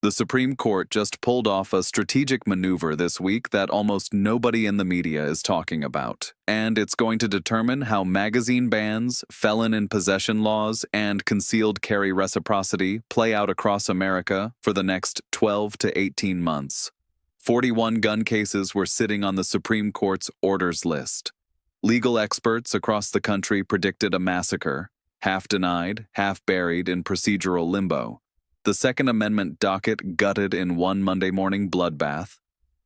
The Supreme Court just pulled off a strategic maneuver this week that almost nobody in the media is talking about, and it's going to determine how magazine bans, felon-in-possession laws, and concealed carry reciprocity play out across America for the next 12 to 18 months. 41 gun cases were sitting on the Supreme Court's orders list. Legal experts across the country predicted a massacre, half denied, half buried in procedural limbo. The Second Amendment docket gutted in one Monday morning bloodbath.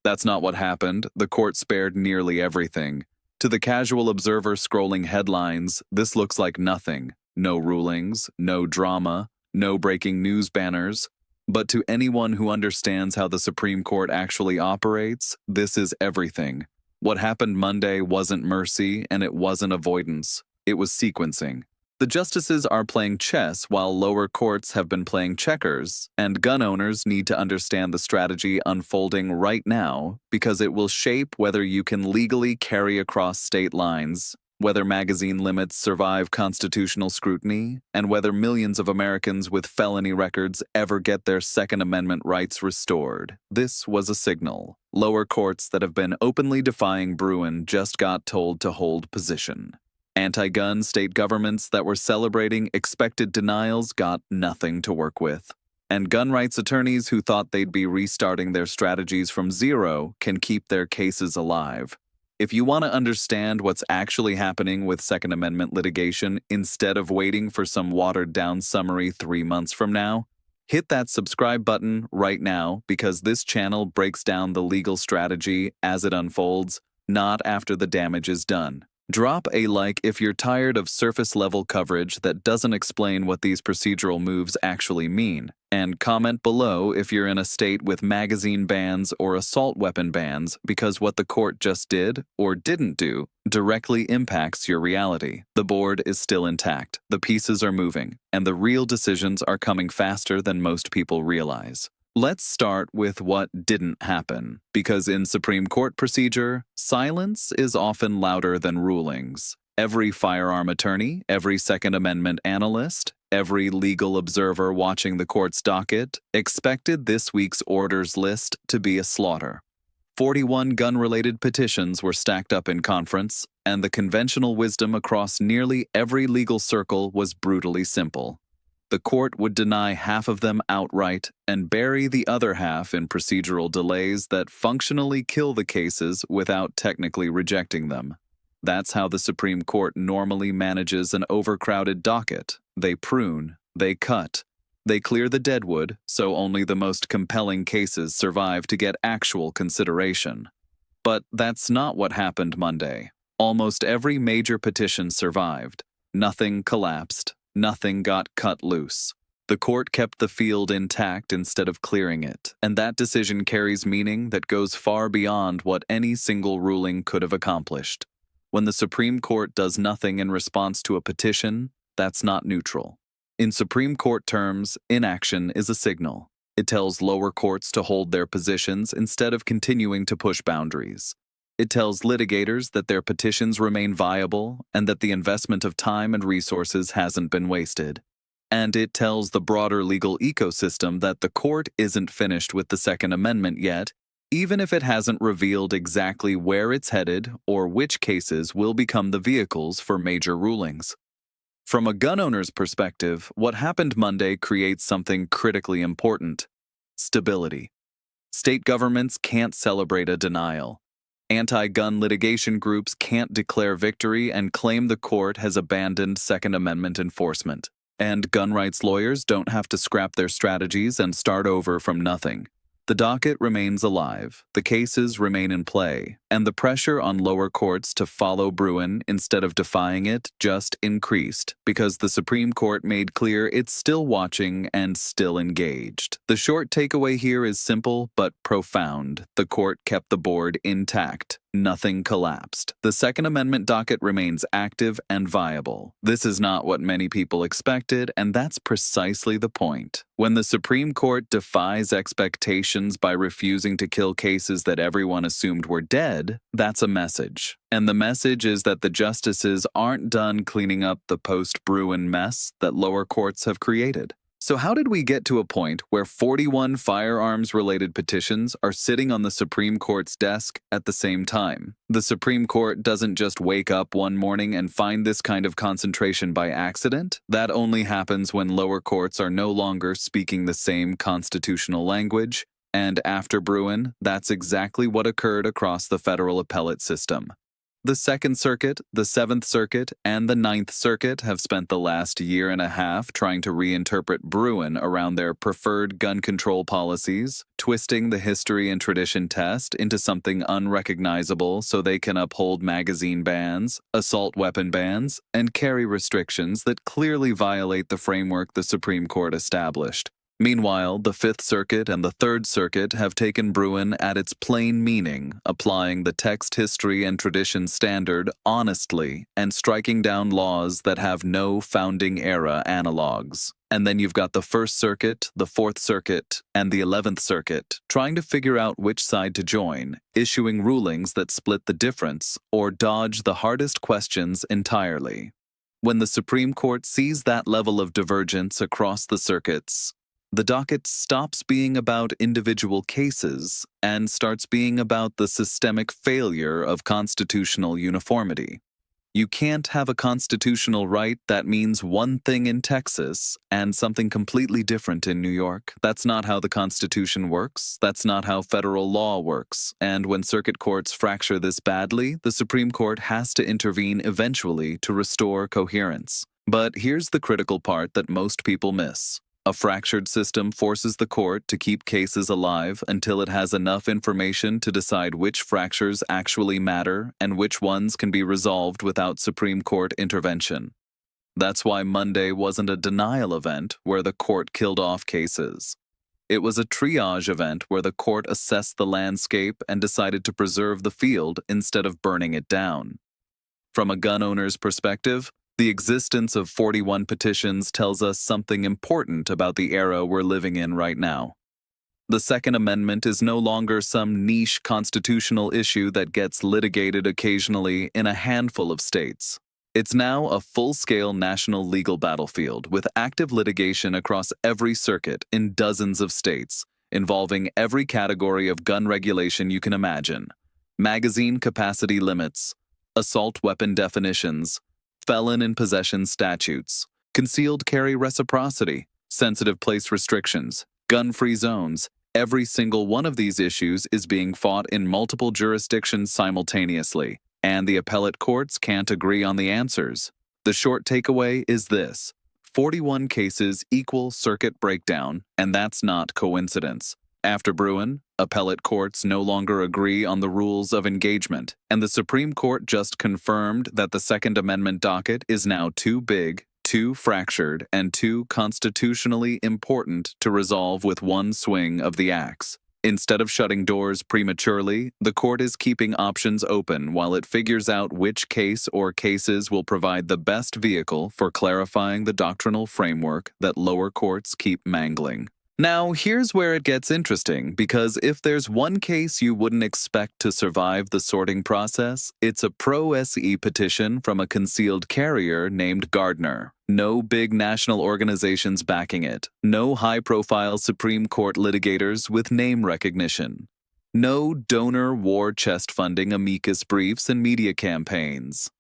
That's not what happened. The court spared nearly everything. To the casual observer scrolling headlines, this looks like nothing. No rulings, no drama, no breaking news banners. But to anyone who understands how the Supreme Court actually operates, this is everything. What happened Monday wasn't mercy, and it wasn't avoidance. It was sequencing. The justices are playing chess while lower courts have been playing checkers, and gun owners need to understand the strategy unfolding right now because it will shape whether you can legally carry across state lines, whether magazine limits survive constitutional scrutiny, and whether millions of Americans with felony records ever get their Second Amendment rights restored. This was a signal. Lower courts that have been openly defying Bruen just got told to hold position. Anti-gun state governments that were celebrating expected denials got nothing to work with. And gun rights attorneys who thought they'd be restarting their strategies from zero can keep their cases alive. If you want to understand what's actually happening with Second Amendment litigation instead of waiting for some watered-down summary 3 months from now, hit that subscribe button right now because this channel breaks down the legal strategy as it unfolds, not after the damage is done. Drop a like if you're tired of surface-level coverage that doesn't explain what these procedural moves actually mean, and comment below if you're in a state with magazine bans or assault weapon bans because what the court just did, or didn't do, directly impacts your reality. The board is still intact, the pieces are moving, and the real decisions are coming faster than most people realize. Let's start with what didn't happen, because in Supreme Court procedure, silence is often louder than rulings. Every firearm attorney, every Second Amendment analyst, every legal observer watching the court's docket expected this week's orders list to be a slaughter. 41 gun-related petitions were stacked up in conference, and the conventional wisdom across nearly every legal circle was brutally simple. The court would deny half of them outright and bury the other half in procedural delays that functionally kill the cases without technically rejecting them. That's how the Supreme Court normally manages an overcrowded docket. They prune, they cut, they clear the deadwood so only the most compelling cases survive to get actual consideration. But that's not what happened Monday. Almost every major petition survived. Nothing collapsed. Nothing got cut loose. The court kept the field intact instead of clearing it, and that decision carries meaning that goes far beyond what any single ruling could have accomplished. When the Supreme Court does nothing in response to a petition, that's not neutral. In Supreme Court terms, inaction is a signal. It tells lower courts to hold their positions instead of continuing to push boundaries. It tells litigators that their petitions remain viable and that the investment of time and resources hasn't been wasted. And it tells the broader legal ecosystem that the court isn't finished with the Second Amendment yet, even if it hasn't revealed exactly where it's headed or which cases will become the vehicles for major rulings. From a gun owner's perspective, what happened Monday creates something critically important: stability. State governments can't celebrate a denial. Anti-gun litigation groups can't declare victory and claim the court has abandoned Second Amendment enforcement. And gun rights lawyers don't have to scrap their strategies and start over from nothing. The docket remains alive, the cases remain in play, and the pressure on lower courts to follow Bruen instead of defying it just increased because the Supreme Court made clear it's still watching and still engaged. The short takeaway here is simple but profound. The court kept the board intact. Nothing collapsed. The Second Amendment docket remains active and viable. This is not what many people expected, and that's precisely the point. When the Supreme Court defies expectations by refusing to kill cases that everyone assumed were dead, that's a message. And the message is that the justices aren't done cleaning up the post-Bruen mess that lower courts have created. So how did we get to a point where 41 firearms-related petitions are sitting on the Supreme Court's desk at the same time? The Supreme Court doesn't just wake up one morning and find this kind of concentration by accident. That only happens when lower courts are no longer speaking the same constitutional language. And after Bruen, that's exactly what occurred across the federal appellate system. The Second Circuit, the Seventh Circuit, and the Ninth Circuit have spent the last year and a half trying to reinterpret Bruen around their preferred gun control policies, twisting the history and tradition test into something unrecognizable so they can uphold magazine bans, assault weapon bans, and carry restrictions that clearly violate the framework the Supreme Court established. Meanwhile, the Fifth Circuit and the Third Circuit have taken Bruen at its plain meaning, applying the text history and tradition standard honestly and striking down laws that have no founding-era analogs. And then you've got the First Circuit, the Fourth Circuit, and the 11th Circuit trying to figure out which side to join, issuing rulings that split the difference or dodge the hardest questions entirely. When the Supreme Court sees that level of divergence across the circuits, the docket stops being about individual cases and starts being about the systemic failure of constitutional uniformity. You can't have a constitutional right that means one thing in Texas and something completely different in New York. That's not how the Constitution works. That's not how federal law works. And when circuit courts fracture this badly, the Supreme Court has to intervene eventually to restore coherence. But here's the critical part that most people miss. A fractured system forces the court to keep cases alive until it has enough information to decide which fractures actually matter and which ones can be resolved without Supreme Court intervention. That's why Monday wasn't a denial event where the court killed off cases. It was a triage event where the court assessed the landscape and decided to preserve the field instead of burning it down. From a gun owner's perspective, the existence of 41 petitions tells us something important about the era we're living in right now. The Second Amendment is no longer some niche constitutional issue that gets litigated occasionally in a handful of states. It's now a full-scale national legal battlefield with active litigation across every circuit in dozens of states, involving every category of gun regulation you can imagine: magazine capacity limits, assault weapon definitions, felon-in-possession statutes, concealed carry reciprocity, sensitive place restrictions, gun-free zones. Every single one of these issues is being fought in multiple jurisdictions simultaneously, and the appellate courts can't agree on the answers. The short takeaway is this: 41 cases equal circuit breakdown, and that's not coincidence. After Bruen, appellate courts no longer agree on the rules of engagement, and the Supreme Court just confirmed that the Second Amendment docket is now too big, too fractured, and too constitutionally important to resolve with one swing of the axe. Instead of shutting doors prematurely, the court is keeping options open while it figures out which case or cases will provide the best vehicle for clarifying the doctrinal framework that lower courts keep mangling. Now, here's where it gets interesting, because if there's one case you wouldn't expect to survive the sorting process, it's a pro-SE petition from a concealed carrier named Gardner. No big national organizations backing it. No high-profile Supreme Court litigators with name recognition. No donor war chest funding amicus briefs and media campaigns.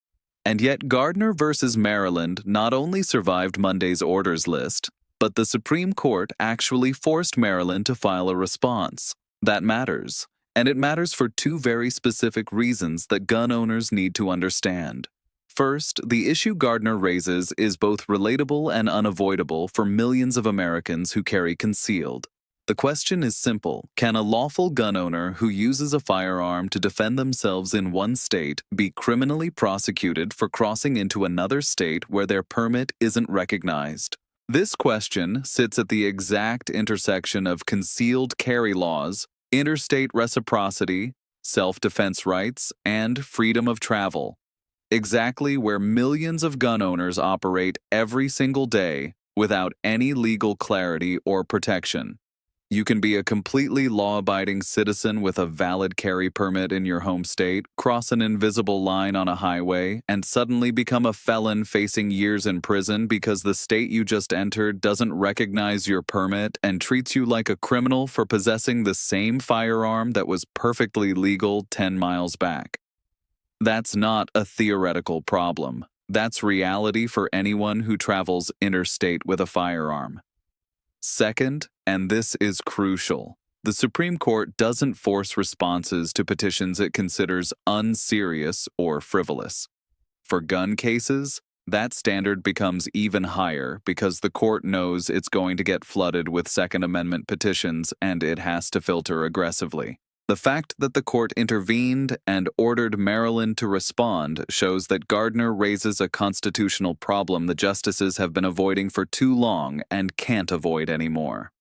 And yet Gardner versus Maryland not only survived Monday's orders list, but the Supreme Court actually forced Maryland to file a response. That matters. And it matters for two very specific reasons that gun owners need to understand. First, the issue Gardner raises is both relatable and unavoidable for millions of Americans who carry concealed. The question is simple: can a lawful gun owner who uses a firearm to defend themselves in one state be criminally prosecuted for crossing into another state where their permit isn't recognized? This question sits at the exact intersection of concealed carry laws, interstate reciprocity, self-defense rights, and freedom of travel. Exactly where millions of gun owners operate every single day without any legal clarity or protection. You can be a completely law-abiding citizen with a valid carry permit in your home state, cross an invisible line on a highway, and suddenly become a felon facing years in prison because the state you just entered doesn't recognize your permit and treats you like a criminal for possessing the same firearm that was perfectly legal 10 miles back. That's not a theoretical problem. That's reality for anyone who travels interstate with a firearm. Second, and this is crucial, the Supreme Court doesn't force responses to petitions it considers unserious or frivolous. For gun cases, that standard becomes even higher because the court knows it's going to get flooded with Second Amendment petitions and it has to filter aggressively. The fact that the court intervened and ordered Maryland to respond shows that Gardner raises a constitutional problem the justices have been avoiding for too long and can't avoid anymore.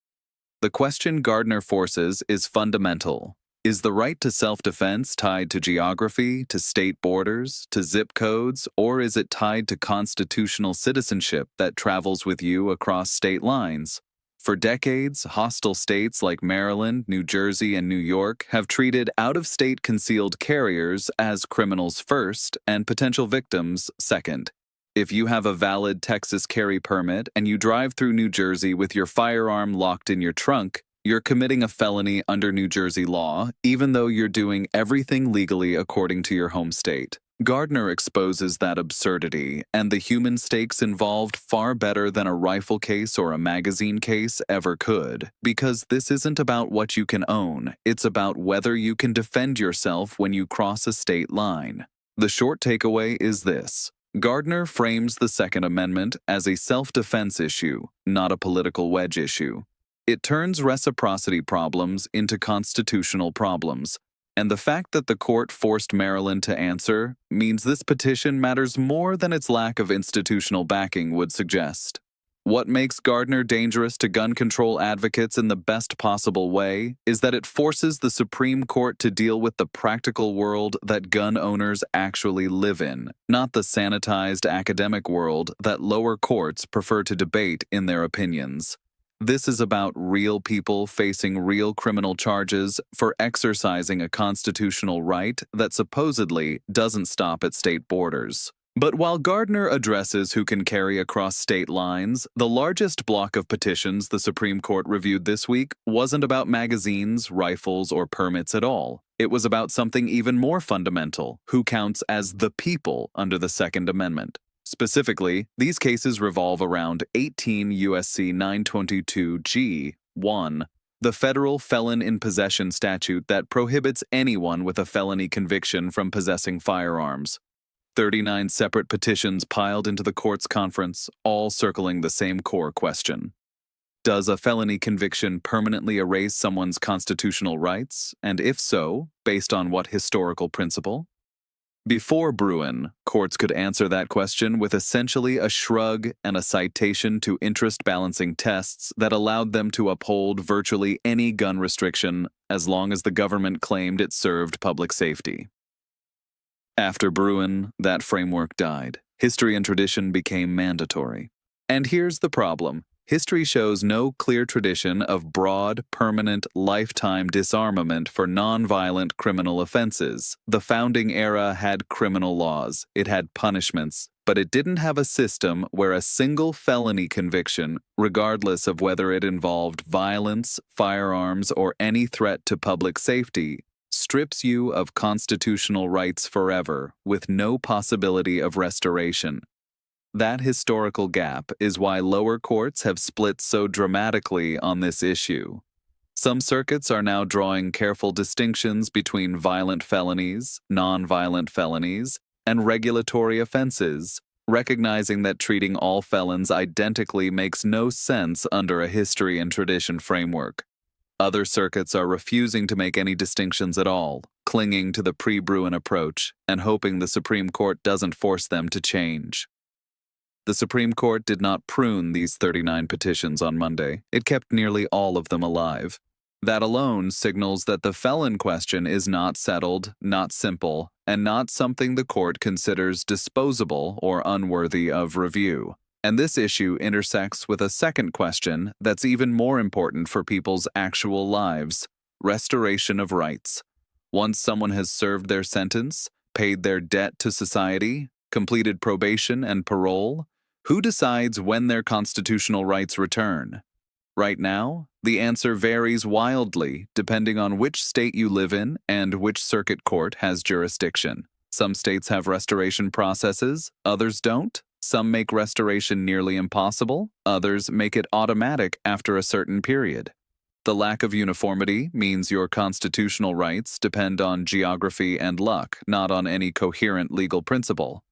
The question Gardner forces is fundamental. Is the right to self-defense tied to geography, to state borders, to zip codes, or is it tied to constitutional citizenship that travels with you across state lines? For decades, hostile states like Maryland, New Jersey, and New York have treated out-of-state concealed carriers as criminals first and potential victims second. If you have a valid Texas carry permit and you drive through New Jersey with your firearm locked in your trunk, you're committing a felony under New Jersey law, even though you're doing everything legally according to your home state. Gardner exposes that absurdity and the human stakes involved far better than a rifle case or a magazine case ever could, because this isn't about what you can own, it's about whether you can defend yourself when you cross a state line. The short takeaway is this. Gardner frames the Second Amendment as a self-defense issue, not a political wedge issue. It turns reciprocity problems into constitutional problems. And the fact that the court forced Maryland to answer means this petition matters more than its lack of institutional backing would suggest. What makes Gardner dangerous to gun control advocates in the best possible way is that it forces the Supreme Court to deal with the practical world that gun owners actually live in, not the sanitized academic world that lower courts prefer to debate in their opinions. This is about real people facing real criminal charges for exercising a constitutional right that supposedly doesn't stop at state borders. But while Gardner addresses who can carry across state lines, the largest block of petitions the Supreme Court reviewed this week wasn't about magazines, rifles, or permits at all. It was about something even more fundamental: who counts as the people under the Second Amendment. Specifically, these cases revolve around 18 U.S.C. 922 G.1, the federal felon-in-possession statute that prohibits anyone with a felony conviction from possessing firearms. 39 separate petitions piled into the court's conference, all circling the same core question. Does a felony conviction permanently erase someone's constitutional rights, and if so, based on what historical principle? Before Bruen, courts could answer that question with essentially a shrug and a citation to interest-balancing tests that allowed them to uphold virtually any gun restriction as long as the government claimed it served public safety. After Bruen, that framework died. History and tradition became mandatory. And here's the problem. History shows no clear tradition of broad, permanent, lifetime disarmament for nonviolent criminal offenses. The founding era had criminal laws, it had punishments, but it didn't have a system where a single felony conviction, regardless of whether it involved violence, firearms, or any threat to public safety, strips you of constitutional rights forever, with no possibility of restoration. That historical gap is why lower courts have split so dramatically on this issue. Some circuits are now drawing careful distinctions between violent felonies, nonviolent felonies, and regulatory offenses, recognizing that treating all felons identically makes no sense under a history and tradition framework. Other circuits are refusing to make any distinctions at all, clinging to the pre-Bruen approach and hoping the Supreme Court doesn't force them to change. The Supreme Court did not prune these 39 petitions on Monday. It kept nearly all of them alive. That alone signals that the felon question is not settled, not simple, and not something the court considers disposable or unworthy of review. And this issue intersects with a second question that's even more important for people's actual lives: restoration of rights. Once someone has served their sentence, paid their debt to society, completed probation and parole, who decides when their constitutional rights return? Right now, the answer varies wildly depending on which state you live in and which circuit court has jurisdiction. Some states have restoration processes, others don't. Some make restoration nearly impossible, others make it automatic after a certain period. The lack of uniformity means your constitutional rights depend on geography and luck, not on any coherent legal principle.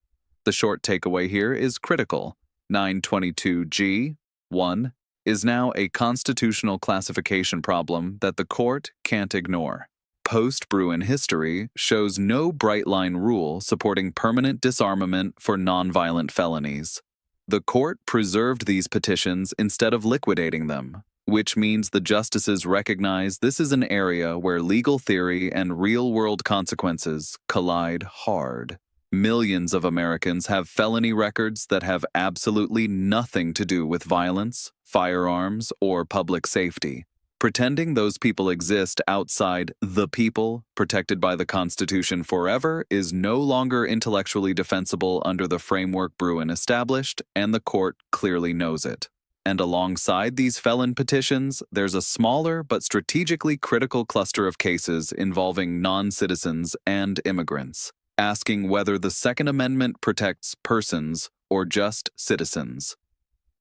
The short takeaway here is critical. 922G(1) is now a constitutional classification problem that the court can't ignore. Post-Bruen history shows no bright-line rule supporting permanent disarmament for nonviolent felonies. The court preserved these petitions instead of liquidating them, which means the justices recognize this is an area where legal theory and real-world consequences collide hard. Millions of Americans have felony records that have absolutely nothing to do with violence, firearms, or public safety. Pretending those people exist outside the people, protected by the Constitution forever, is no longer intellectually defensible under the framework Bruen established, and the court clearly knows it. And alongside these felon petitions, there's a smaller but strategically critical cluster of cases involving non-citizens and immigrants, asking whether the Second Amendment protects persons or just citizens.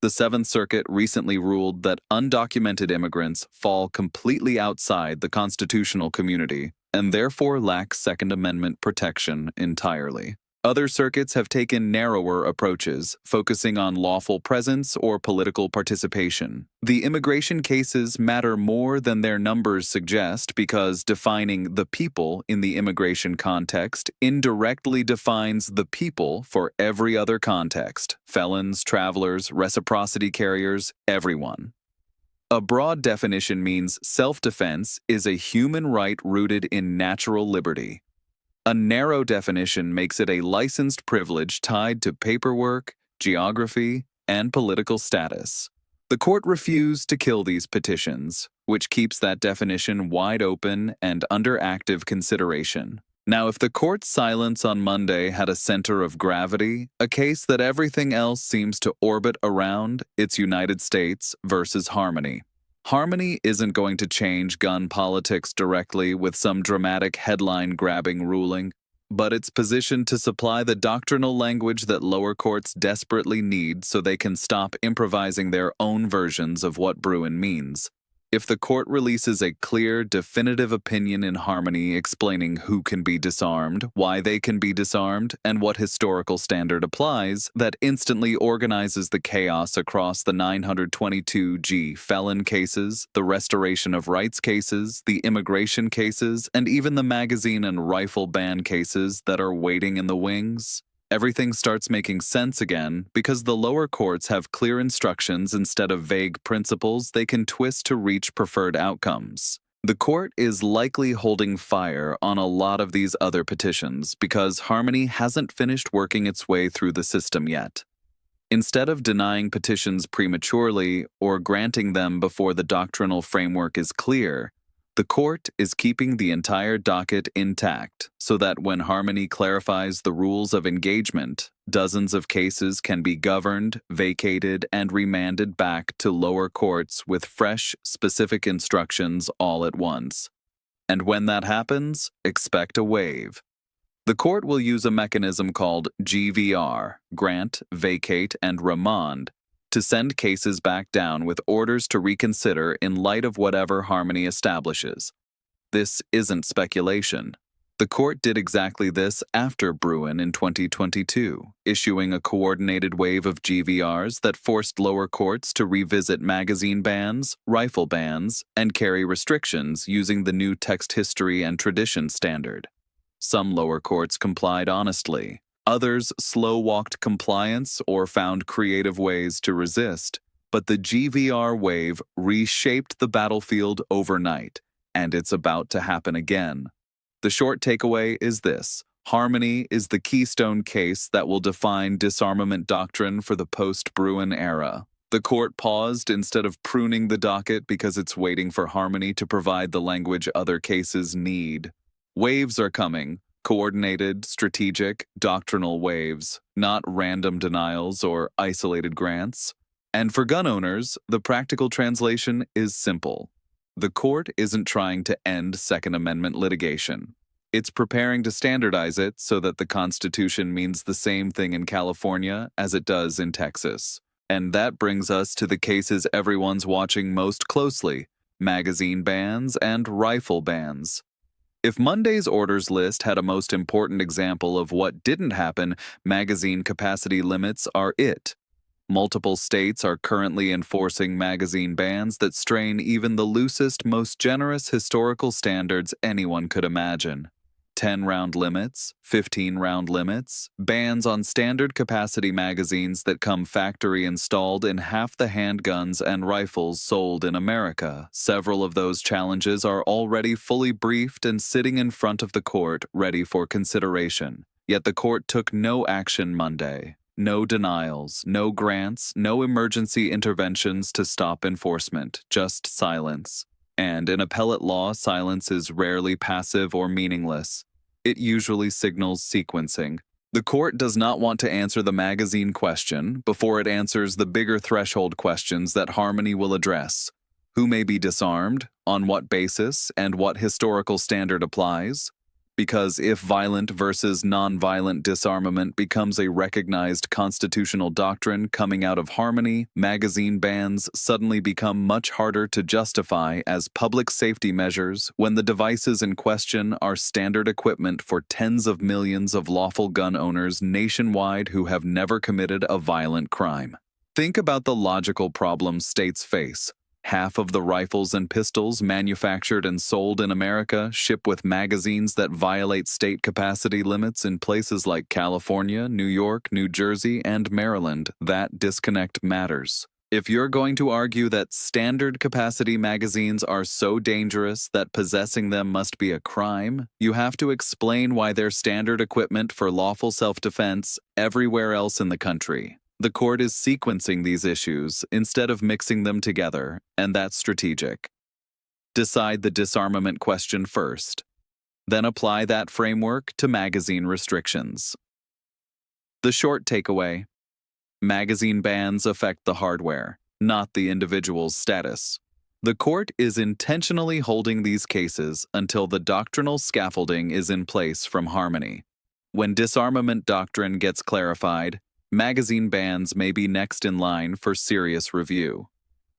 The Seventh Circuit recently ruled that undocumented immigrants fall completely outside the constitutional community and therefore lack Second Amendment protection entirely. Other circuits have taken narrower approaches, focusing on lawful presence or political participation. The immigration cases matter more than their numbers suggest because defining the people in the immigration context indirectly defines the people for every other context: felons, travelers, reciprocity carriers, everyone. A broad definition means self-defense is a human right rooted in natural liberty. A narrow definition makes it a licensed privilege tied to paperwork, geography, and political status. The court refused to kill these petitions, which keeps that definition wide open and under active consideration. Now, if the court's silence on Monday had a center of gravity, a case that everything else seems to orbit around, it's United States versus Harmony. Harmony isn't going to change gun politics directly with some dramatic headline-grabbing ruling, but it's positioned to supply the doctrinal language that lower courts desperately need so they can stop improvising their own versions of what Bruen means. If the court releases a clear, definitive opinion in Harmony explaining who can be disarmed, why they can be disarmed, and what historical standard applies, that instantly organizes the chaos across the 922G felon cases, the restoration of rights cases, the immigration cases, and even the magazine and rifle ban cases that are waiting in the wings. Everything starts making sense again because the lower courts have clear instructions instead of vague principles they can twist to reach preferred outcomes. The court is likely holding fire on a lot of these other petitions because Harmony hasn't finished working its way through the system yet. Instead of denying petitions prematurely or granting them before the doctrinal framework is clear, the court is keeping the entire docket intact so that when Harmony clarifies the rules of engagement, dozens of cases can be governed, vacated, and remanded back to lower courts with fresh, specific instructions all at once. And when that happens, expect a wave. The court will use a mechanism called GVR, grant, vacate, and remand, to send cases back down with orders to reconsider in light of whatever Harmony establishes. This isn't speculation. The court did exactly this after Bruen in 2022, issuing a coordinated wave of GVRs that forced lower courts to revisit magazine bans, rifle bans, and carry restrictions using the new text history and tradition standard. Some lower courts complied honestly. Others slow-walked compliance or found creative ways to resist, but the GVR wave reshaped the battlefield overnight, and it's about to happen again. The short takeaway is this: Harmony is the keystone case that will define disarmament doctrine for the post-Bruen era. The court paused instead of pruning the docket because it's waiting for Harmony to provide the language other cases need. Waves are coming, coordinated, strategic, doctrinal waves, not random denials or isolated grants. And for gun owners, the practical translation is simple. The court isn't trying to end Second Amendment litigation. It's preparing to standardize it so that the Constitution means the same thing in California as it does in Texas. And that brings us to the cases everyone's watching most closely: magazine bans and rifle bans. If Monday's orders list had a most important example of what didn't happen, magazine capacity limits are it. Multiple states are currently enforcing magazine bans that strain even the loosest, most generous historical standards anyone could imagine. 10-round limits, 15-round limits, bans on standard capacity magazines that come factory installed in half the handguns and rifles sold in America. Several of those challenges are already fully briefed and sitting in front of the court, ready for consideration. Yet the court took no action Monday. No denials, no grants, no emergency interventions to stop enforcement, just silence. And in appellate law, silence is rarely passive or meaningless. It usually signals sequencing. The court does not want to answer the magazine question before it answers the bigger threshold questions that Harmony will address. Who may be disarmed, on what basis, and what historical standard applies? Because if violent versus nonviolent disarmament becomes a recognized constitutional doctrine coming out of Harmony, magazine bans suddenly become much harder to justify as public safety measures when the devices in question are standard equipment for tens of millions of lawful gun owners nationwide who have never committed a violent crime. Think about the logical problems states face. Half of the rifles and pistols manufactured and sold in America ship with magazines that violate state capacity limits in places like California, New York, New Jersey, and Maryland. That disconnect matters. If you're going to argue that standard capacity magazines are so dangerous that possessing them must be a crime, you have to explain why they're standard equipment for lawful self-defense everywhere else in the country. The court is sequencing these issues instead of mixing them together, and that's strategic. Decide the disarmament question first, then apply that framework to magazine restrictions. The short takeaway: magazine bans affect the hardware, not the individual's status. The court is intentionally holding these cases until the doctrinal scaffolding is in place from Harmony. When disarmament doctrine gets clarified, magazine bans may be next in line for serious review.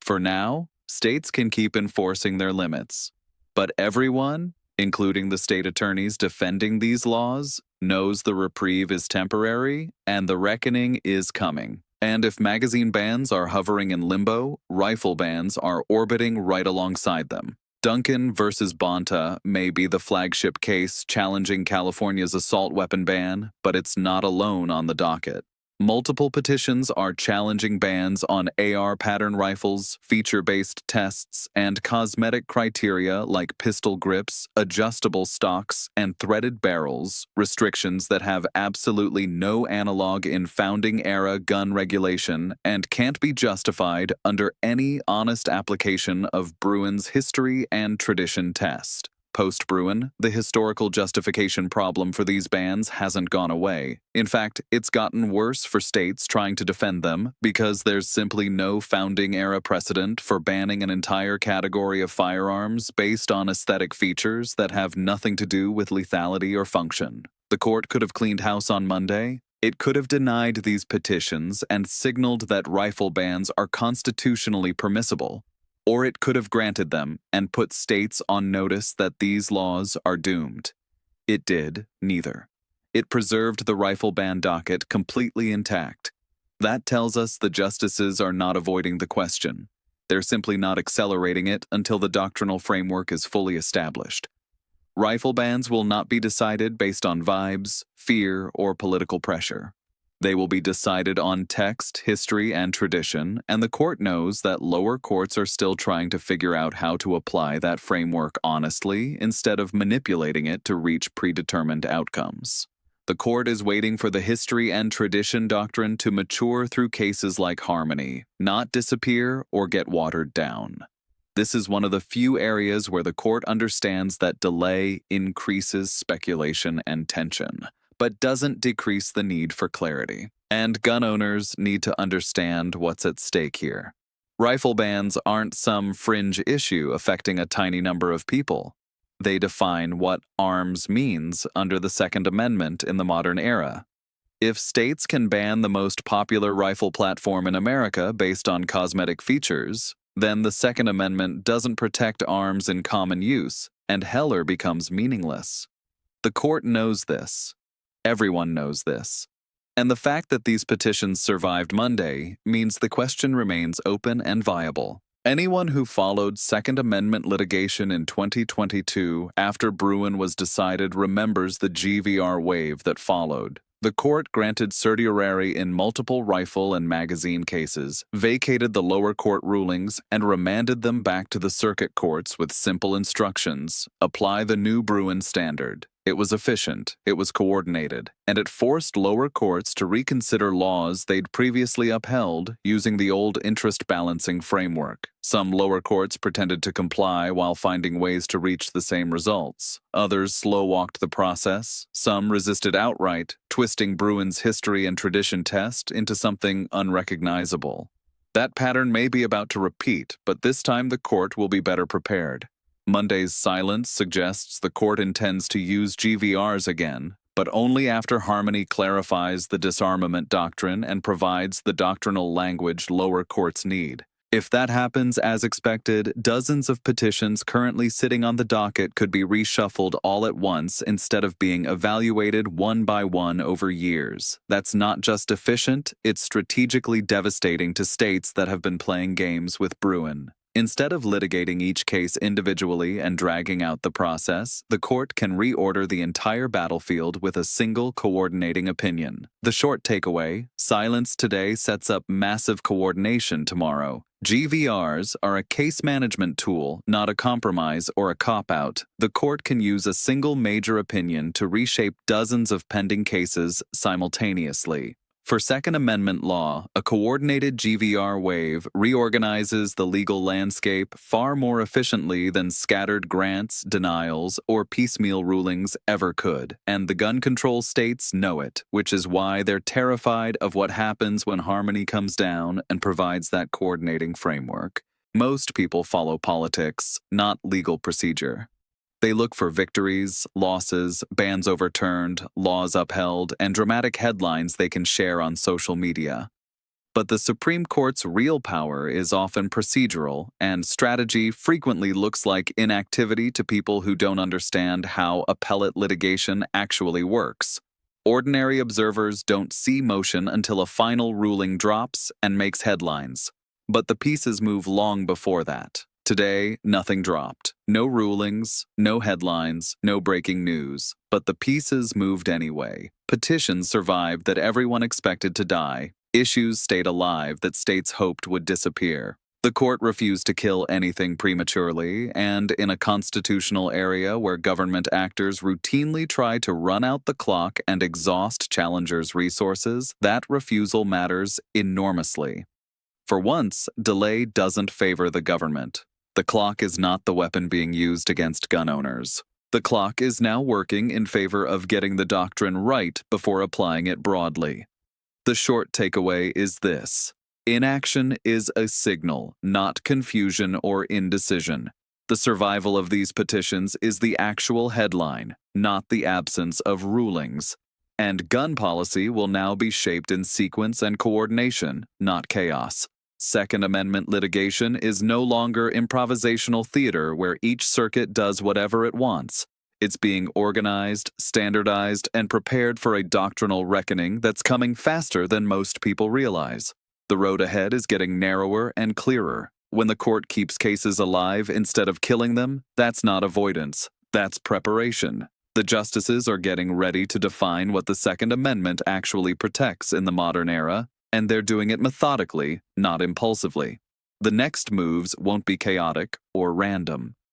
For now, states can keep enforcing their limits. But everyone, including the state attorneys defending these laws, knows the reprieve is temporary and the reckoning is coming. And if magazine bans are hovering in limbo, rifle bans are orbiting right alongside them. Duncan versus Bonta may be the flagship case challenging California's assault weapon ban, but it's not alone on the docket. Multiple petitions are challenging bans on AR pattern rifles, feature-based tests, and cosmetic criteria like pistol grips, adjustable stocks, and threaded barrels, restrictions that have absolutely no analog in founding-era gun regulation and can't be justified under any honest application of Bruen's history and tradition test. Post-Bruen, the historical justification problem for these bans hasn't gone away. In fact, it's gotten worse for states trying to defend them because there's simply no founding-era precedent for banning an entire category of firearms based on aesthetic features that have nothing to do with lethality or function. The court could have cleaned house on Monday. It could have denied these petitions and signaled that rifle bans are constitutionally permissible. Or it could have granted them and put states on notice that these laws are doomed. It did neither. It preserved the rifle ban docket completely intact. That tells us the justices are not avoiding the question. They're simply not accelerating it until the doctrinal framework is fully established. Rifle bans will not be decided based on vibes, fear, or political pressure. They will be decided on text, history, and tradition, and the court knows that lower courts are still trying to figure out how to apply that framework honestly instead of manipulating it to reach predetermined outcomes. The court is waiting for the history and tradition doctrine to mature through cases like Harmony, not disappear or get watered down. This is one of the few areas where the court understands that delay increases speculation and tension, but doesn't decrease the need for clarity. And gun owners need to understand what's at stake here. Rifle bans aren't some fringe issue affecting a tiny number of people. They define what arms means under the Second Amendment in the modern era. If states can ban the most popular rifle platform in America based on cosmetic features, then the Second Amendment doesn't protect arms in common use, and Heller becomes meaningless. The court knows this. Everyone knows this. And the fact that these petitions survived Monday means the question remains open and viable. Anyone who followed Second Amendment litigation in 2022 after Bruen was decided remembers the GVR wave that followed. The court granted certiorari in multiple rifle and magazine cases, vacated the lower court rulings, and remanded them back to the circuit courts with simple instructions: apply the new Bruen standard. It was efficient, it was coordinated, and it forced lower courts to reconsider laws they'd previously upheld using the old interest balancing framework. Some lower courts pretended to comply while finding ways to reach the same results. Others slow-walked the process. Some resisted outright, twisting Bruen's history and tradition test into something unrecognizable. That pattern may be about to repeat, but this time the court will be better prepared. Monday's silence suggests the court intends to use GVRs again, but only after Harmony clarifies the disarmament doctrine and provides the doctrinal language lower courts need. If that happens as expected, dozens of petitions currently sitting on the docket could be reshuffled all at once instead of being evaluated one by one over years. That's not just efficient, it's strategically devastating to states that have been playing games with Bruen. Instead of litigating each case individually and dragging out the process, the court can reorder the entire battlefield with a single coordinating opinion. The short takeaway: silence today sets up massive coordination tomorrow. GVRs are a case management tool, not a compromise or a cop-out. The court can use a single major opinion to reshape dozens of pending cases simultaneously. For Second Amendment law, a coordinated GVR wave reorganizes the legal landscape far more efficiently than scattered grants, denials, or piecemeal rulings ever could. And the gun control states know it, which is why they're terrified of what happens when Harmony comes down and provides that coordinating framework. Most people follow politics, not legal procedure. They look for victories, losses, bans overturned, laws upheld, and dramatic headlines they can share on social media. But the Supreme Court's real power is often procedural, and strategy frequently looks like inactivity to people who don't understand how appellate litigation actually works. Ordinary observers don't see motion until a final ruling drops and makes headlines. But the pieces move long before that. Today, nothing dropped. No rulings, no headlines, no breaking news. But the pieces moved anyway. Petitions survived that everyone expected to die. Issues stayed alive that states hoped would disappear. The court refused to kill anything prematurely, and in a constitutional area where government actors routinely try to run out the clock and exhaust challengers' resources, that refusal matters enormously. For once, delay doesn't favor the government. The clock is not the weapon being used against gun owners. The clock is now working in favor of getting the doctrine right before applying it broadly. The short takeaway is this: inaction is a signal, not confusion or indecision. The survival of these petitions is the actual headline, not the absence of rulings. And gun policy will now be shaped in sequence and coordination, not chaos. Second Amendment litigation is no longer improvisational theater where each circuit does whatever it wants. It's being organized, standardized, and prepared for a doctrinal reckoning that's coming faster than most people realize. The road ahead is getting narrower and clearer. When the court keeps cases alive instead of killing them, that's not avoidance, that's preparation. The justices are getting ready to define what the Second Amendment actually protects in the modern era, and they're doing it methodically, not impulsively. The next moves won't be chaotic or random.